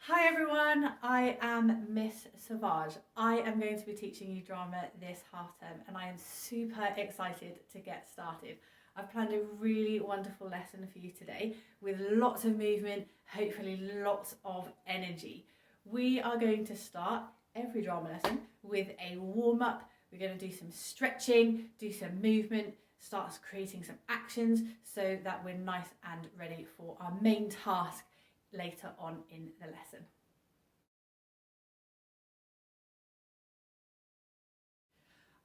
Hi everyone, I am Miss Savage. I am going to be teaching you drama this half term and I am super excited to get started. I've planned a really wonderful lesson for you today with lots of movement, hopefully lots of energy. We are going to start every drama lesson with a warm-up. We're going to do some stretching, do some movement, start creating some actions so that we're nice and ready for our main task later on in the lesson.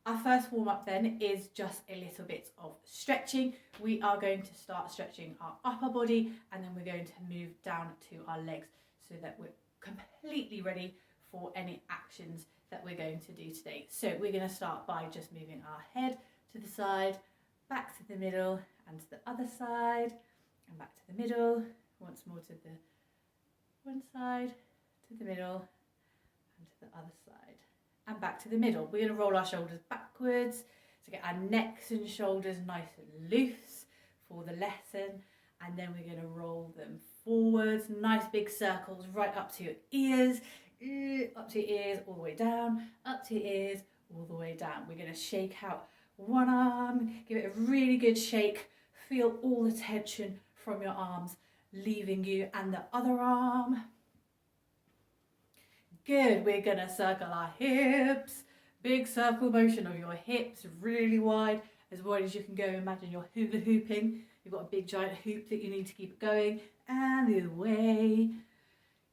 Our first warm-up then is just a little bit of stretching. We are going to start stretching our upper body and then we're going to move down to our legs so that we're completely ready for any actions that we're going to do today. So we're going to start by just moving our head to the side, back to the middle and to the other side and back to the middle, once more to the one side, to the middle and to the other side and back to the middle. We're going to roll our shoulders backwards to get our necks and shoulders nice and loose for the lesson, and then we're going to roll them forwards, nice big circles right up to your ears, up to your ears all the way down, up to your ears all the way down. We're going to shake out one arm, give it a really good shake, feel all the tension from your arms leaving you, and the other arm. Good, we're gonna circle our hips, big circle motion of your hips, really wide as you can go. Imagine you're hula hooping, you've got a big giant hoop that you need to keep going, and the other way.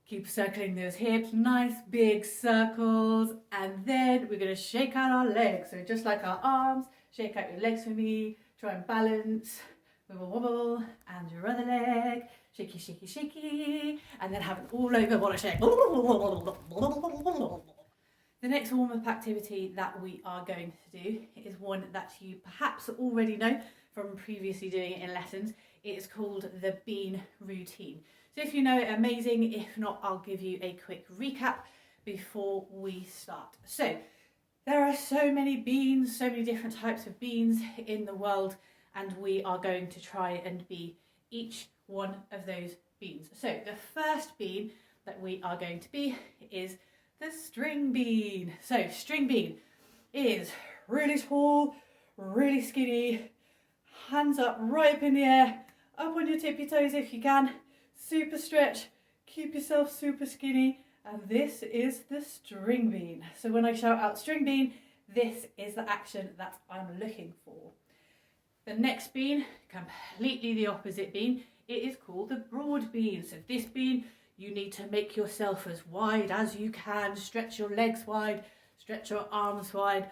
Keep circling those hips, nice big circles, and then we're gonna shake out our legs. So just like our arms, shake out your legs for me, try and balance, wibble wobble, and your other leg, shaky, shaky, shaky, and then have an all over body shake. The next warm-up activity that we are going to do is one that you perhaps already know from previously doing it in lessons. It is called the bean routine. So if you know it, amazing. If not, I'll give you a quick recap before we start. So there are so many beans, so many different types of beans in the world, and we are going to try and be each one of those beans. So the first bean that we are going to be is the string bean. So string bean is really tall, really skinny, hands up right up in the air, up on your tippy toes if you can, super stretch, keep yourself super skinny, and this is the string bean. So when I shout out string bean, this is the action that I'm looking for. The next bean, completely the opposite bean, it is called the broad bean. So this bean, you need to make yourself as wide as you can, stretch your legs wide, stretch your arms wide.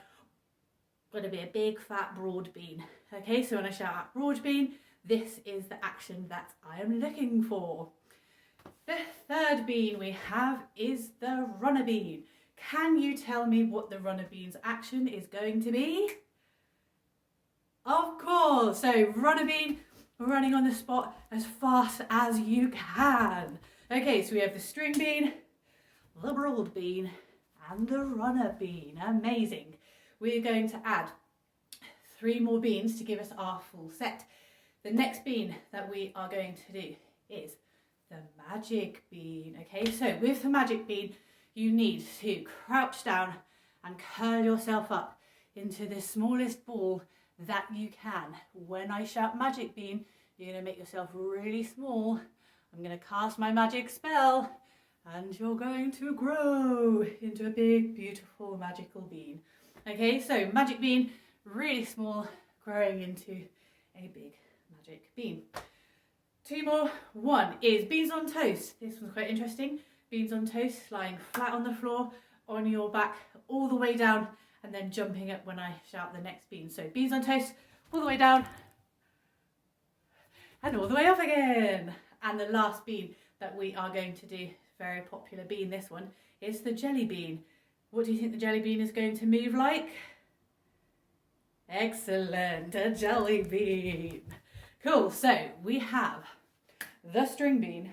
Going to be a big fat broad bean. Okay, so when I shout out broad bean, this is the action that I am looking for. The third bean we have is the runner bean. Can you tell me what the runner bean's action is going to be? Of course, so runner bean, running on the spot as fast as you can. Okay, so we have the string bean, the broad bean, and the runner bean. Amazing. We're going to add 3 more beans to give us our full set. The next bean that we are going to do is the magic bean. Okay, so with the magic bean, you need to crouch down and curl yourself up into the smallest ball that you can. When I shout magic bean, you're going to make yourself really small. I'm going to cast my magic spell and you're going to grow into a big, beautiful, magical bean. Okay, so magic bean, really small, growing into a big magic bean. 2 more. One is beans on toast. This one's quite interesting. Beans on toast, lying flat on the floor, on your back, all the way down, and then jumping up when I shout the next bean. So beans on toast, all the way down, and all the way up again. And the last bean that we are going to do, very popular bean, this one, is the jelly bean. What do you think the jelly bean is going to move like? Excellent, a jelly bean. Cool, so we have the string bean,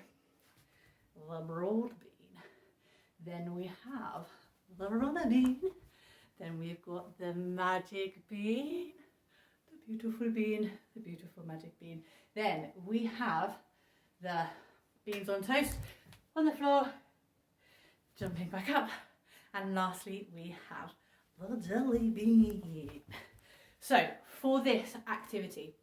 the broad bean, then we have the runner bean, then we've got the magic bean, the beautiful magic bean. Then we have the beans on toast on the floor, jumping back up. And lastly, we have the jelly bean. So for this activity,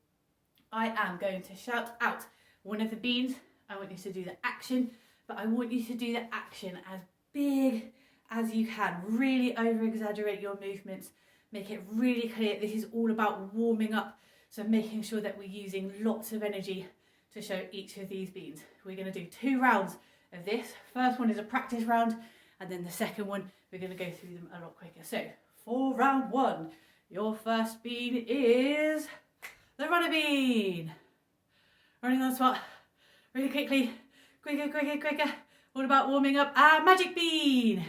I am going to shout out one of the beans. I want you to do the action, but I want you to do the action as big as you can. Really over exaggerate your movements. Make it really clear this is all about warming up. So making sure that we're using lots of energy to show each of these beans. We're going to do 2 rounds of this. First one is a practice round, and then the second one, we're going to go through them a lot quicker. So for round 1, your first bean is the runner bean. Running on the spot, really quickly, quicker. What about warming up? Magic bean.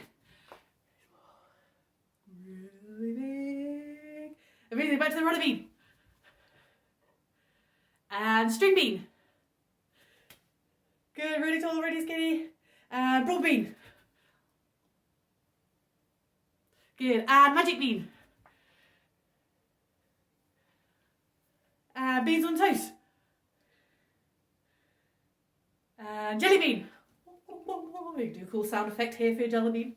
Really big. Amazing, back to the runner bean. And string bean. Good, really tall, really skinny. And broad bean. Good, and magic bean. And beans on toast. And jelly bean. We do a cool sound effect here for your jelly bean.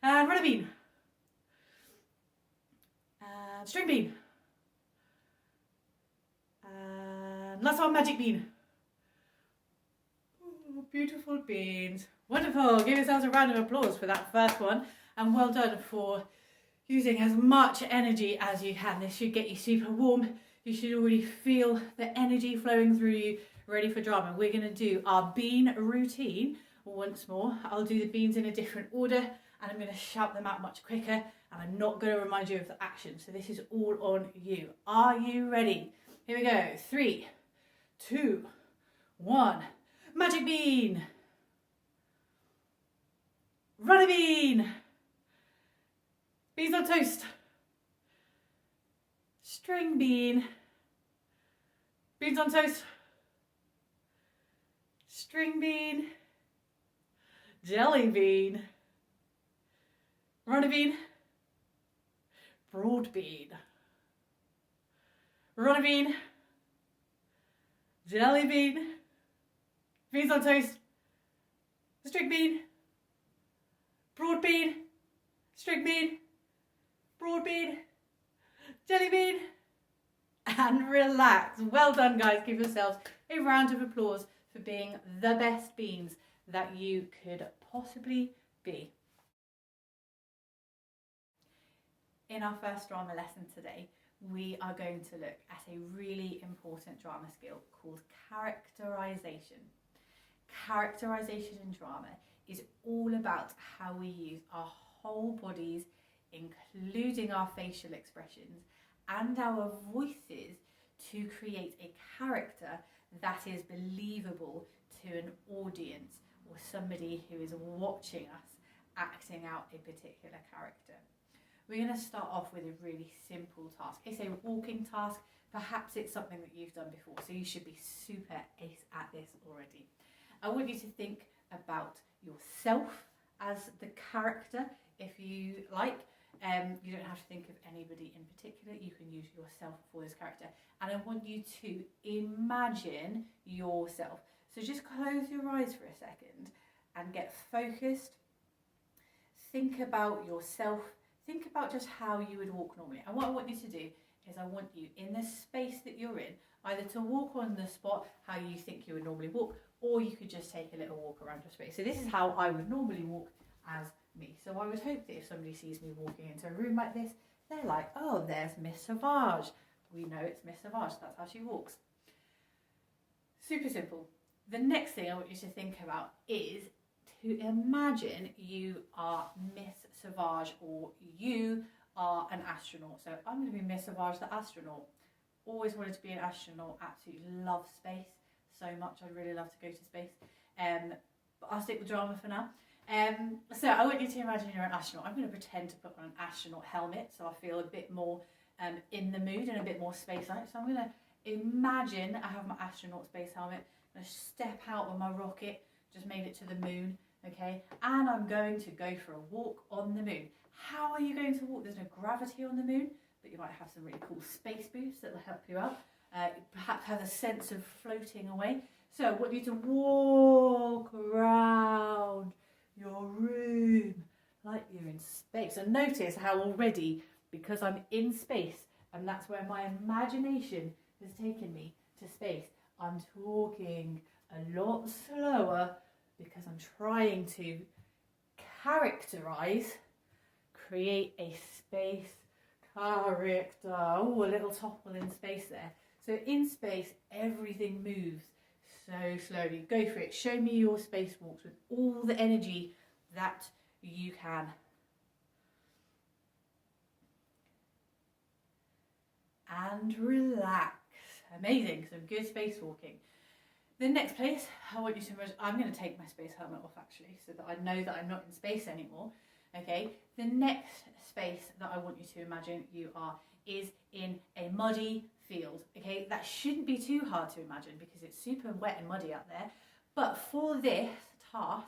And runner bean. And string bean. And last one, magic bean. Ooh, beautiful beans. Wonderful. Give yourselves a round of applause for that first one. And well done for using as much energy as you can. This should get you super warm. You should already feel the energy flowing through you, ready for drama. We're going to do our bean routine once more. I'll do the beans in a different order, and I'm going to shout them out much quicker, and I'm not going to remind you of the action. So this is all on you. Are you ready? Here we go. 3, 2, 1. Magic bean. Runner bean. Beans on toast. String bean. Beans on toast. String bean. Jelly bean. Runner bean. Broad bean. Runner bean. Jelly bean. Beans on toast. String bean. Broad bean. String bean. Broad bean. Jelly bean. And relax. Well done, guys. Give yourselves a round of applause for being the best beans that you could possibly be. In our first drama lesson today, we are going to look at a really important drama skill called characterization. Characterization in drama is all about how we use our whole bodies, including our facial expressions and our voices, to create a character that is believable to an audience or somebody who is watching us acting out a particular character. We're going to start off with a really simple task. It's a walking task. Perhaps it's something that you've done before, so you should be super ace at this already. I want you to think about yourself as the character, if you like. You don't have to think of anybody in particular. You can use yourself for this character. And I want you to imagine yourself. So just close your eyes for a second and get focused. Think about yourself. Think about just how you would walk normally. And what I want you to do is I want you, in the space that you're in, either to walk on the spot how you think you would normally walk, or you could just take a little walk around your space. So this is how I would normally walk as me. So I would hope that if somebody sees me walking into a room like this, they're like, oh, there's Miss Savage. We know it's Miss Savage. That's how she walks. Super simple. The next thing I want you to think about is to imagine you are Miss Savage or you are an astronaut. So I'm going to be Miss Savage, the astronaut. Always wanted to be an astronaut. Absolutely love space so much. I'd really love to go to space. But I'll stick with drama for now. So I want you to imagine you're an astronaut. I'm going to pretend to put on an astronaut helmet so I feel a bit more in the mood and a bit more space-like. So I'm going to imagine I have my astronaut space helmet. I'm going to step out on my rocket, just made it to the moon, okay? And I'm going to go for a walk on the moon. How are you going to walk? There's no gravity on the moon, but you might have some really cool space boots that will help you out. Perhaps have a sense of floating away. So I want you to walk around your room, like you're in space. And notice how already, because I'm in space, and that's where my imagination has taken me to space, I'm talking a lot slower because I'm trying to characterize, create a space character. Oh, a little topple in space there. So in space, everything moves so slowly. Go for it. Show me your spacewalks with all the energy that you can. And relax. Amazing. Some good spacewalking. The next place I want you to imagine, I'm going to take my space helmet off actually, so that I know that I'm not in space anymore. Okay. The next space that I want you to imagine you are is in a muddy field. Okay. That shouldn't be too hard to imagine because it's super wet and muddy out there. But for this task,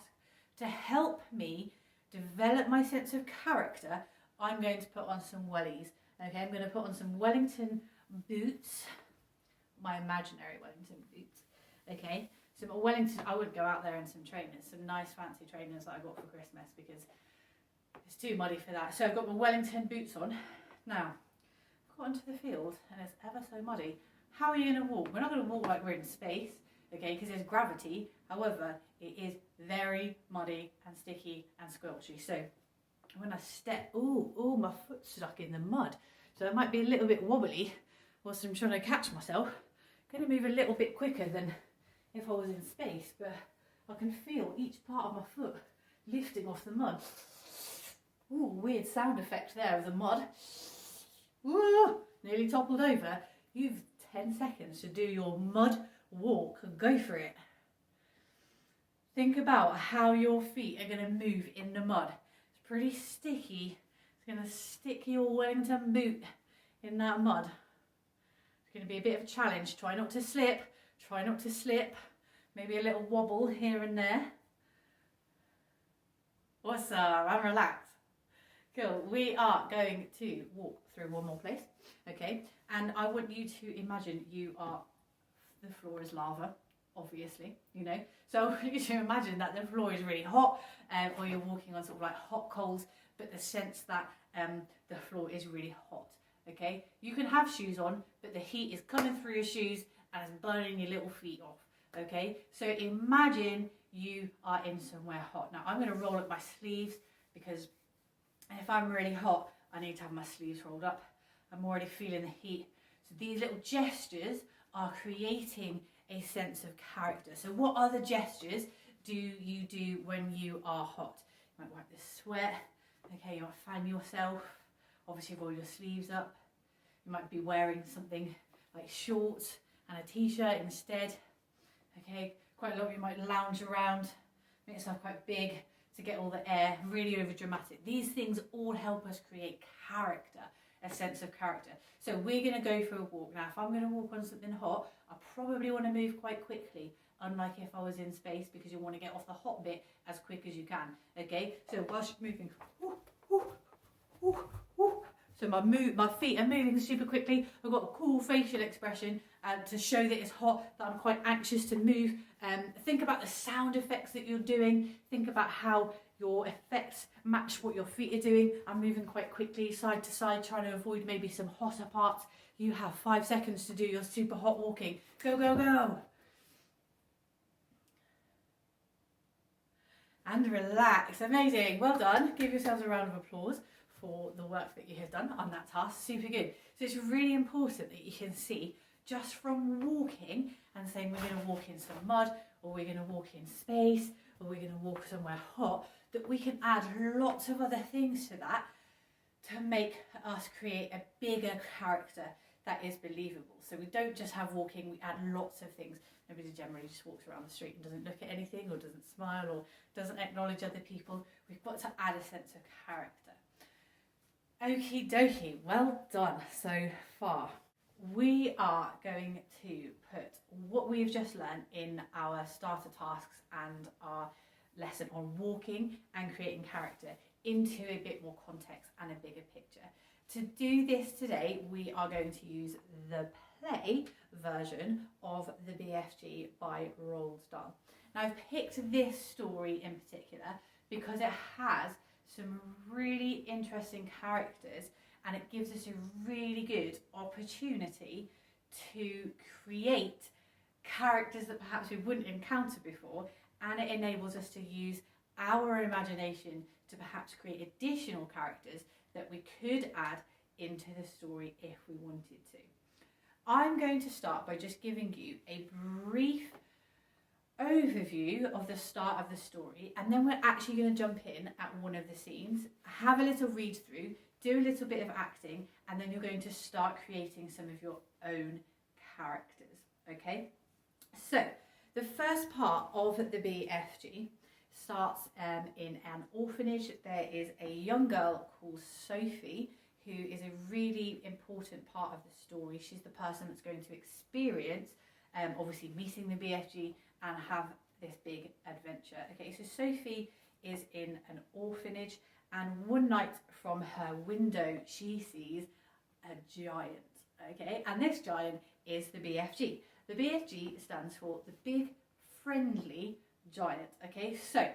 to help me develop my sense of character, I'm going to put on some wellies. Okay, I'm going to put on some Wellington boots, my imaginary Wellington boots. Okay, so my Wellington, I wouldn't go out there in some trainers, some nice fancy trainers that I got for Christmas because it's too muddy for that. So I've got my Wellington boots on. Now, I've got onto the field and it's ever so muddy. How are you going to walk? We're not going to walk like we're in space, okay, because there's gravity. However, it is very muddy and sticky and squelchy. So when I step, oh, my foot's stuck in the mud. So I might be a little bit wobbly whilst I'm trying to catch myself. I'm going to move a little bit quicker than if I was in space, but I can feel each part of my foot lifting off the mud. Ooh, weird sound effect there of the mud. Ooh, nearly toppled over. You've 10 seconds to do your mud walk. Go for it. Think about how your feet are going to move in the mud. It's pretty sticky. It's going to stick your Wellington boot in that mud. It's going to be a bit of a challenge. Try not to slip. Try not to slip. Maybe a little wobble here and there. Awesome. I'm relaxed. Cool. We are going to walk through one more place. Okay. And I want you to imagine the floor is lava, obviously, you know. So I want you to imagine that the floor is really hot, or you're walking on sort of like hot coals, but the sense that the floor is really hot. Okay. You can have shoes on, but the heat is coming through your shoes and it's burning your little feet off. Okay. So imagine you are in somewhere hot. Now I'm going to roll up my sleeves because if I'm really hot, I need to have my sleeves rolled up. I'm already feeling the heat. So these little gestures are creating a sense of character. So what other gestures do you do when you are hot? You might wipe the sweat. Okay, you might fan yourself. Obviously roll your sleeves up. You might be wearing something like shorts and a t-shirt instead. Okay, quite a lot of you might lounge around, make yourself quite big to get all the air, really over dramatic. These things all help us create character, a sense of character. So we're going to go for a walk. Now, if I'm going to walk on something hot, I probably want to move quite quickly, unlike if I was in space, because you want to get off the hot bit as quick as you can. Okay, so whilst you're moving, so my feet are moving super quickly. I've got a cool facial expression to show that it's hot, that I'm quite anxious to move. Think about the sound effects that you're doing. Think about how your effects match what your feet are doing. I'm moving quite quickly, side to side, trying to avoid maybe some hotter parts. You have 5 seconds to do your super hot walking. Go, go, go. And relax. Amazing. Well done. Give yourselves a round of applause for the work that you have done on that task. Super good. So it's really important that you can see just from walking and saying we're going to walk in some mud, or we're going to walk in space, or we're going to walk somewhere hot, that we can add lots of other things to that to make us create a bigger character that is believable. So we don't just have walking, we add lots of things. Nobody generally just walks around the street and doesn't look at anything, or doesn't smile, or doesn't acknowledge other people. We've got to add a sense of character. Okie dokie, well done so far. We are going to put what we've just learned in our starter tasks and our lesson on walking and creating character into a bit more context and a bigger picture. To do this today, we are going to use the play version of the BFG by Roald Dahl. Now I've picked this story in particular because it has some really interesting characters, and it gives us a really good opportunity to create characters that perhaps we wouldn't encounter before, and it enables us to use our imagination to perhaps create additional characters that we could add into the story if we wanted to. I'm going to start by just giving you a brief overview of the start of the story, and then we're actually going to jump in at one of the scenes, have a little read through, do a little bit of acting, and then you're going to start creating some of your own characters. Okay, so the first part of the BFG starts in an orphanage. There is a young girl called Sophie who is a really important part of the story. She's the person that's going to experience obviously meeting the BFG and have this big adventure. Okay, so Sophie is in an orphanage, and one night from her window she sees a giant. Okay, and this giant is the BFG. The BFG stands for the Big Friendly Giant. Okay, so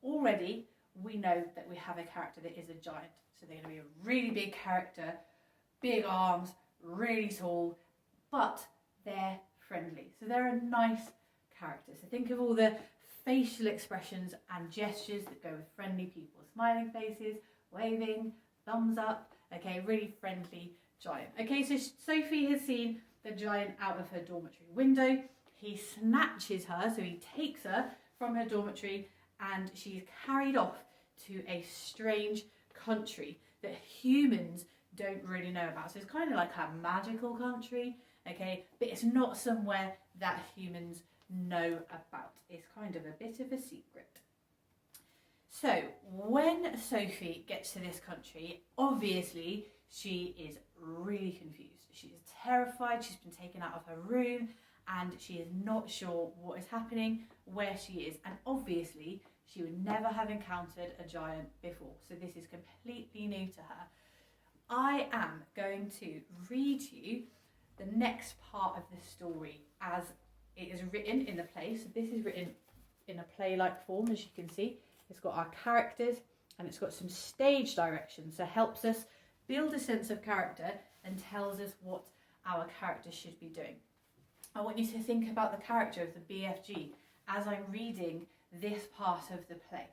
already we know that we have a character that is a giant. So they're going to be a really big character, big arms, really tall, but they're friendly. So they're a nice character. So think of all the facial expressions and gestures that go with friendly people. Smiling faces, waving, thumbs up. Okay, really friendly giant. Okay, so Sophie has seen the giant out of her dormitory window. He snatches her, so he takes her from her dormitory, and she's carried off to a strange country that humans don't really know about. So it's kind of like a magical country, okay, but it's not somewhere that humans know about. It's kind of a bit of a secret. So when Sophie gets to this country, obviously she is really confused. She is terrified. She's been taken out of her room and she is not sure what is happening, where she is, and obviously she would never have encountered a giant before, so this is completely new to her. I am going to read you the next part of the story as it is written in the play. So this is written in a play-like form, as you can see. It's got our characters and it's got some stage directions, so it helps us build a sense of character and tells us what our character should be doing. I want you to think about the character of the BFG as I'm reading this part of the play.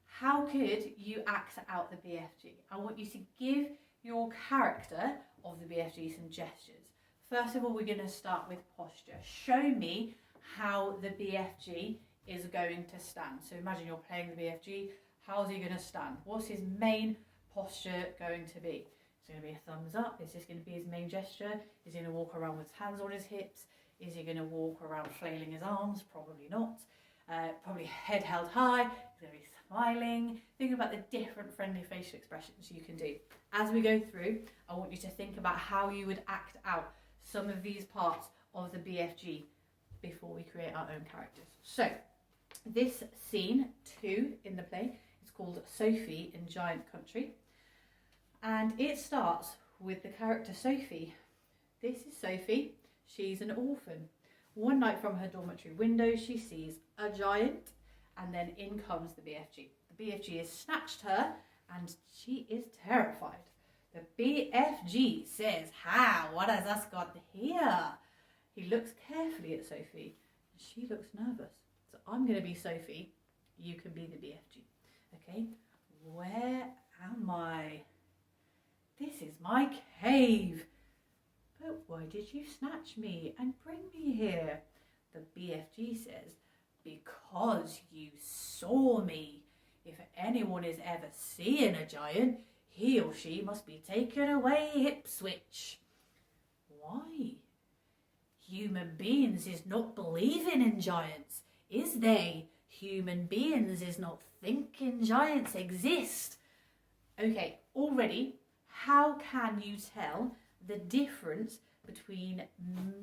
How could you act out the BFG? I want you to give your character of the BFG some gestures. First of all, we're going to start with posture. Show me how the BFG is going to stand. So imagine you're playing the BFG. How's he going to stand? What's his main posture going to be? Is it going to be a thumbs up? Is this going to be his main gesture? Is he going to walk around with his hands on his hips? Is he going to walk around flailing his arms? Probably not. Probably head held high. He's going to be smiling. Think about the different friendly facial expressions you can do. As we go through, I want you to think about how you would act out some of these parts of the BFG before we create our own characters. So, this scene 2 in the play is called Sophie in Giant Country. And it starts with the character Sophie. This is Sophie. She's an orphan. One night from her dormitory window, she sees a giant, and then in comes the BFG. The BFG has snatched her, and she is terrified. The BFG says, "Ha, what has us got here?" He looks carefully at Sophie, and she looks nervous. So I'm going to be Sophie. You can be the BFG. Okay, where am I? This is my cave. But why did you snatch me and bring me here? The BFG says, "Because you saw me. If anyone is ever seeing a giant, he or she must be taken away Ipswich." Why? Human beings is not believing in giants, is they? Human beings is not thinking giants exist. Okay, already, how can you tell the difference between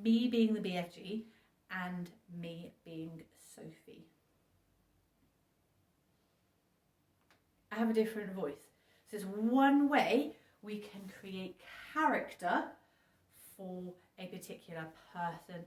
me being the BFG and me being Sophie? I have a different voice. So there's one way we can create character for a particular person,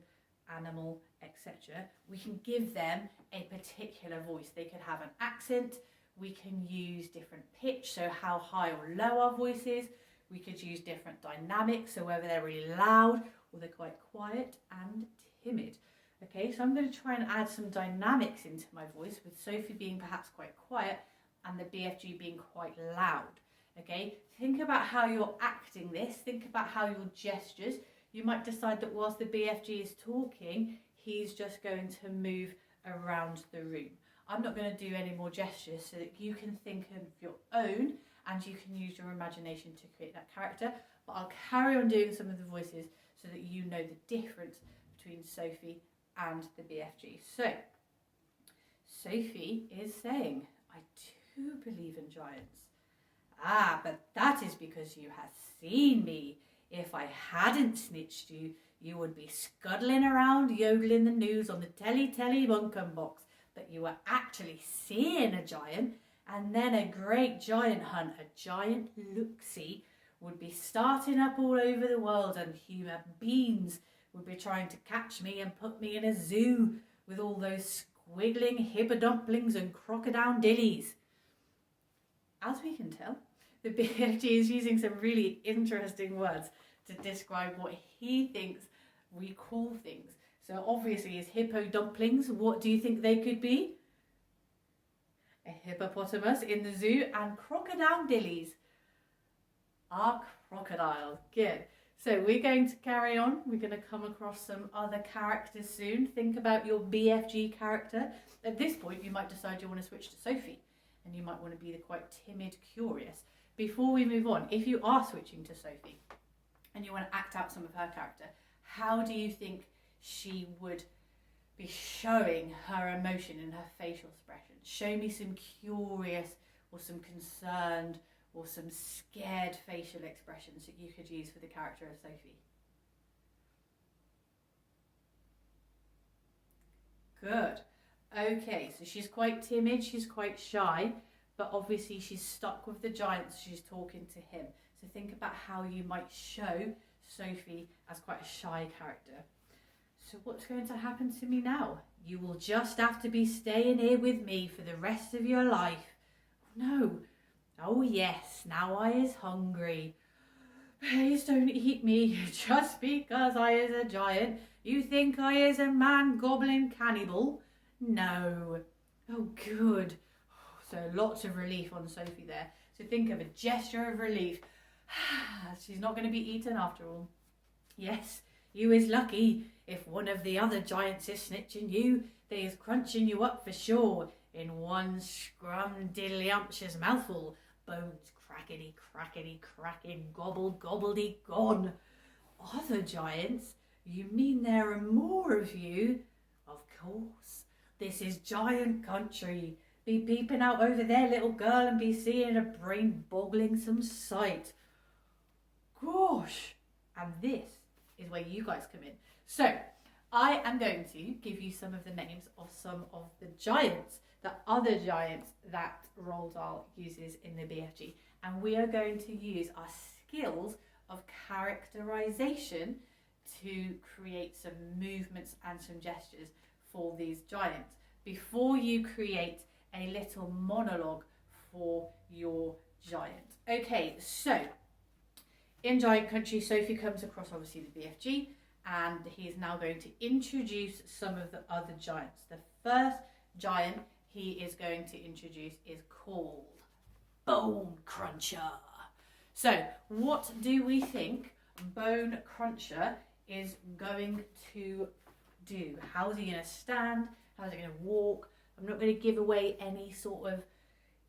animal, etc. etc., we can give them a particular voice. They could have an accent. We can use different pitch, so how high or low our voice is. We could use different dynamics, so whether they're really loud or they're quite quiet and timid. Okay, so I'm going to try and add some dynamics into my voice, with Sophie being perhaps quite quiet and the BFG being quite loud. Okay, think about how you're acting this. Think about how your gestures. You might decide that whilst the BFG is talking, he's just going to move around the room. I'm not going to do any more gestures, so that you can think of your own and you can use your imagination to create that character. But I'll carry on doing some of the voices so that you know the difference between Sophie and the BFG. So, Sophie is saying, I do believe in giants. Ah, but that is because you have seen me. If I hadn't snitched you, you would be scuttling around yodeling the news on the telly bunkum box that you were actually seeing a giant, and then a great giant hunt, a giant look-see, would be starting up all over the world, and human beings would be trying to catch me and put me in a zoo with all those squiggling hippodumplings and crocodile dillies. As we can tell, the BFG is using some really interesting words to describe what he thinks we call things. So obviously his hippo dumplings, what do you think they could be? A hippopotamus in the zoo, and crocodile dillies are crocodiles. Good. So we're going to carry on. We're going to come across some other characters soon. Think about your BFG character. At this point, you might decide you want to switch to Sophie, and you might want to be the quite timid, curious. Before we move on, if you are switching to Sophie and you want to act out some of her character, how do you think she would be showing her emotion in her facial expression? Show me some curious or some concerned or some scared facial expressions that you could use for the character of Sophie. Good. Okay, so she's quite timid, she's quite shy, but obviously she's stuck with the giant, so she's talking to him. So think about how you might show Sophie as quite a shy character. So what's going to happen to me now? You will just have to be staying here with me for the rest of your life. Oh, no. Oh yes, now I is hungry. Please don't eat me just because I is a giant. You think I is a man goblin cannibal? No. Oh good. So lots of relief on Sophie there. So think of a gesture of relief. She's not going to be eaten after all. Yes, you is lucky. If one of the other giants is snitching you, they is crunching you up for sure in one scrum-diddly-umptious mouthful. Bones crackety cracking, gobbledy gone. Other giants? You mean there are more of you? Of course. This is giant country. Be peeping out over there, little girl, and be seeing a brain boggling some sight. Gosh. And this is where you guys come in. So, I am going to give you some of the names of some of the giants, the other giants that Roald Dahl uses in the BFG. And we are going to use our skills of characterization to create some movements and some gestures for these giants before you create a little monologue for your giant. Okay, so in Giant Country, Sophie comes across obviously the BFG, and he is now going to introduce some of the other giants. The first giant he is going to introduce is called Bone Cruncher. So what do we think Bone Cruncher is going to do? How is he going to stand? How is he going to walk? I'm not going to give away any sort of,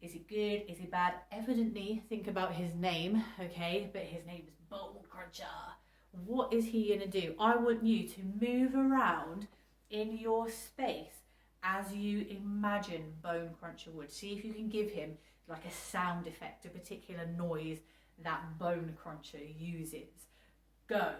is he good, is he bad? Evidently, think about his name, okay? But his name is Bone Cruncher. What is he going to do? I want you to move around in your space as you imagine Bone Cruncher would. See if you can give him like a sound effect, a particular noise that Bone Cruncher uses. Go.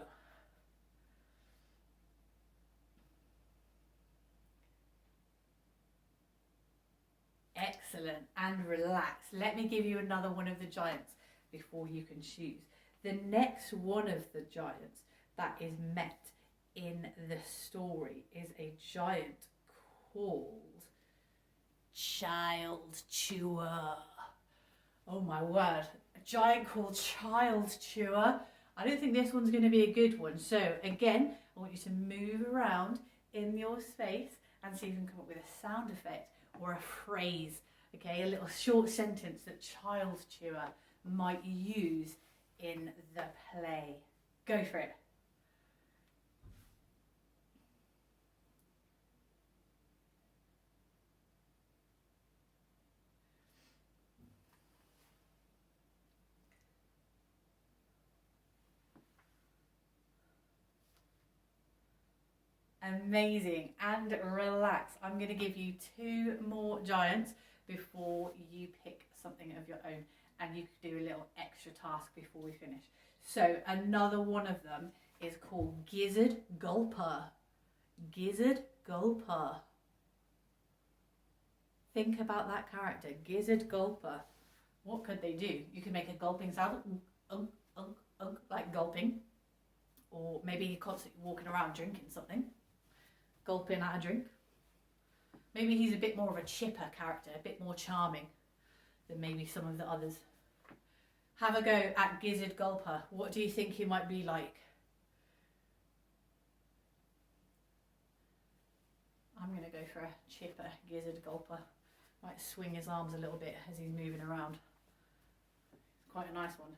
Excellent. And relax. Let me give you another one of the giants before you can choose. The next one of the giants that is met in the story is a giant called Child Chewer. Oh my word, a giant called Child Chewer. I don't think this one's going to be a good one. So again, I want you to move around in your space and see if you can come up with a sound effect or a phrase, okay, a little short sentence that Child Chewer might use in the play. Go for it. Amazing. And relax. I'm going to give you 2 more giants before you pick something of your own, and you could do a little extra task before we finish. So another one of them is called Gizzard Gulper. Gizzard Gulper. Think about that character, Gizzard Gulper. What could they do? You could make a gulping sound, like gulping, or maybe you're constantly walking around drinking something, gulping at a drink. Maybe he's a bit more of a chipper character, a bit more charming than maybe some of the others. Have a go at Gizzard Gulper. What do you think he might be like? I'm going to go for a chipper Gizzard Gulper. Might swing his arms a little bit as he's moving around. It's quite a nice one.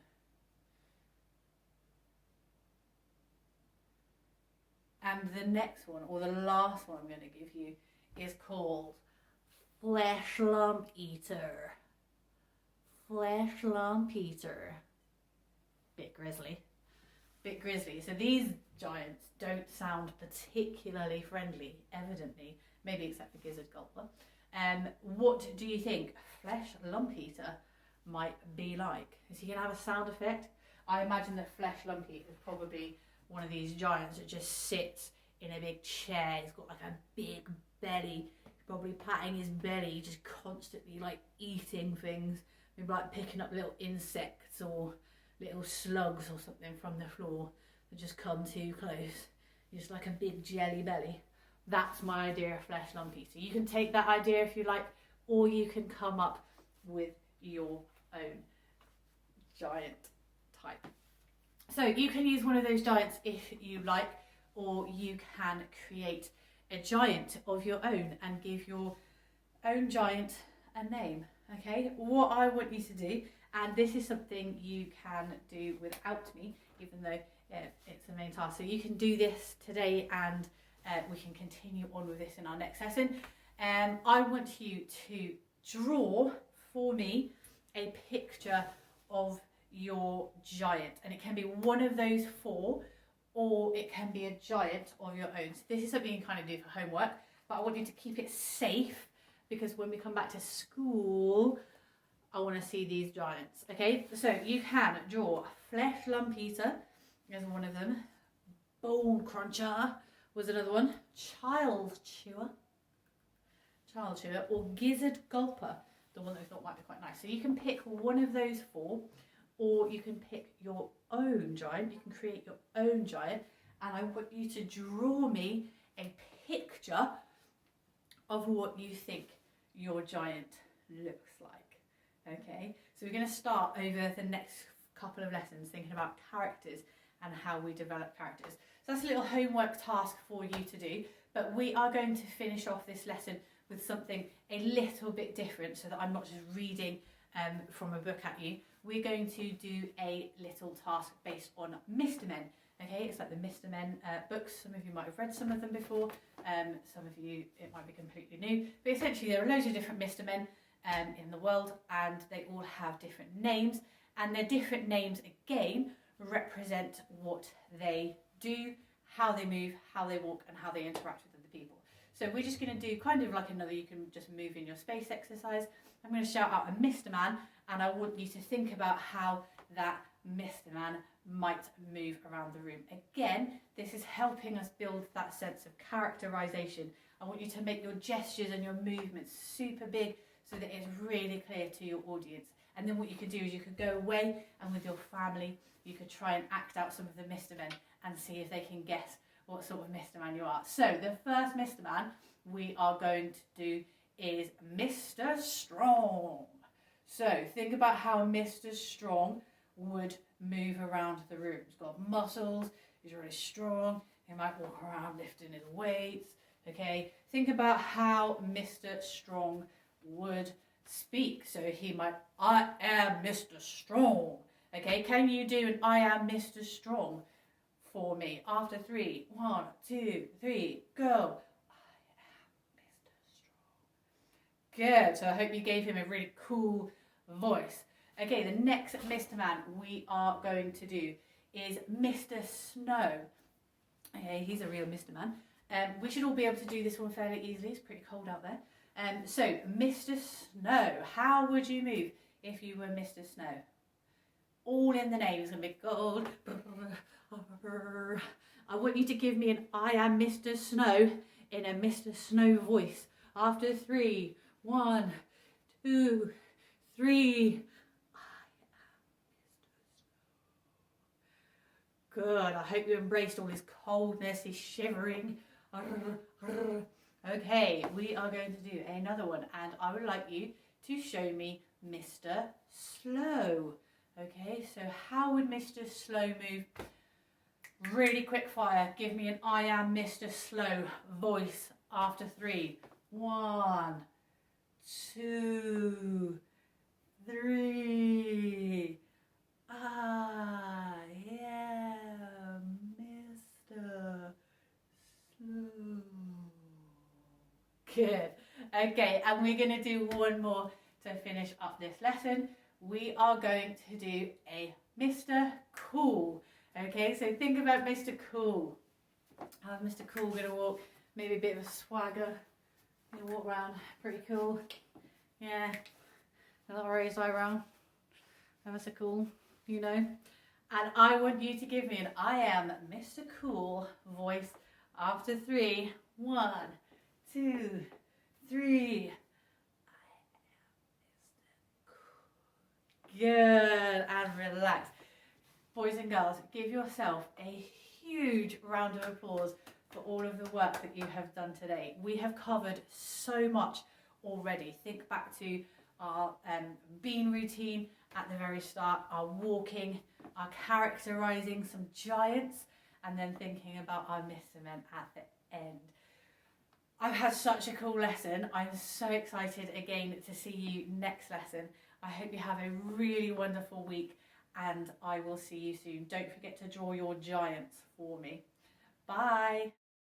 And the next one, or the last one I'm going to give you, is called Flesh Lump Eater. Flesh Lump Eater. Bit grisly. Bit grisly. So these giants don't sound particularly friendly, evidently. Maybe except for Gizzard Gulper. What do you think Flesh Lump Eater might be like? Is he going to have a sound effect? I imagine that Flesh Lump Eater is probably one of these giants that just sits in a big chair. He's got like a big belly. He's probably patting his belly, just constantly like eating things. Maybe like picking up little insects or little slugs or something from the floor that just come too close. Just like a big jelly belly. That's my idea of Flesh Lump Eater. You can take that idea if you like, or you can come up with your own giant type. So you can use one of those giants if you like, or you can create a giant of your own and give your own giant a name. Okay, what I want you to do, and this is something you can do without me, even though it's the main task. So you can do this today, and we can continue on with this in our next lesson. I want you to draw for me a picture of your giant, and it can be one of those 4, or it can be a giant of your own. So this is something you kind of do for homework, but I want you to keep it safe, because when we come back to school, I want to see these giants. Okay, so you can draw Flesh Lump Eater as one of them, Bone Cruncher was another one, Child Chewer, or Gizzard Gulper, the one that I thought might be quite nice. So you can pick one of those 4, or you can pick your own giant. You can create your own giant, and I want you to draw me a picture of what you think your giant looks like. Okay, so we're going to start over the next couple of lessons thinking about characters and how we develop characters. So that's a little homework task for you to do, but we are going to finish off this lesson with something a little bit different, so that I'm not just reading from a book at you. We're going to do a little task based on Mr. Men. Okay, it's like the Mr. Men books. Some of you might have read some of them before. Some of you, it might be completely new. But essentially, there are loads of different Mr. Men in the world, and they all have different names. And their different names, again, represent what they do, how they move, how they walk, and how they interact with other people. So we're just going to do kind of like another, you can just move in your space exercise. I'm going to shout out a Mr. Man, and I want you to think about how that Mr. Man might move around the room. Again, this is helping us build that sense of characterization. I want you to make your gestures and your movements super big so that it's really clear to your audience. And then what you could do is you could go away, and with your family, you could try and act out some of the Mr. Men and see if they can guess what sort of Mr. Man you are. So the first Mr. Man we are going to do is Mr. Strong. So think about how Mr. Strong would move around the room. He's got muscles, he's really strong, he might walk around lifting his weights, okay? Think about how Mr. Strong would speak. So he might, I am Mr. Strong, okay? Can you do an I am Mr. Strong for me? After 3, 1, 2, 3, go. Good. So I hope you gave him a really cool voice. Okay, the next Mr. Man we are going to do is Mr. Snow. Okay, he's a real Mr. Man. We should all be able to do this one fairly easily. It's pretty cold out there. So, Mr. Snow, how would you move if you were Mr. Snow? All in the name. It's going to be gold. I want you to give me an I am Mr. Snow in a Mr. Snow voice. After 3, 1, 2, 3. Good. I hope you embraced all his coldness, his shivering. Okay, we are going to do another one, and I would like you to show me Mr. Slow. Okay, so how would Mr. Slow move? Really quick fire. Give me an I am Mr. Slow voice after 3. 1, 2, 3. I am Mr. Slow. Good. Okay, and we're going to do one more to finish up this lesson. We are going to do a Mr. Cool. Okay, so think about Mr. Cool. How's Mr. Cool going to walk? Maybe a bit of a swagger. He'll walk around pretty cool. Yeah, a little raised eyebrow. Mr. Cool, you know. And I want you to give me an I am Mr. Cool voice after 3. 1, 2, 3. Good, and relax. Boys and girls, give yourself a huge round of applause for all of the work that you have done today. We have covered so much already. Think back to our bean routine at the very start, our walking, our characterising some giants, and then thinking about our Mr. Men at the end. I've had such a cool lesson. I'm so excited again to see you next lesson. I hope you have a really wonderful week, and I will see you soon. Don't forget to draw your giants for me. Bye.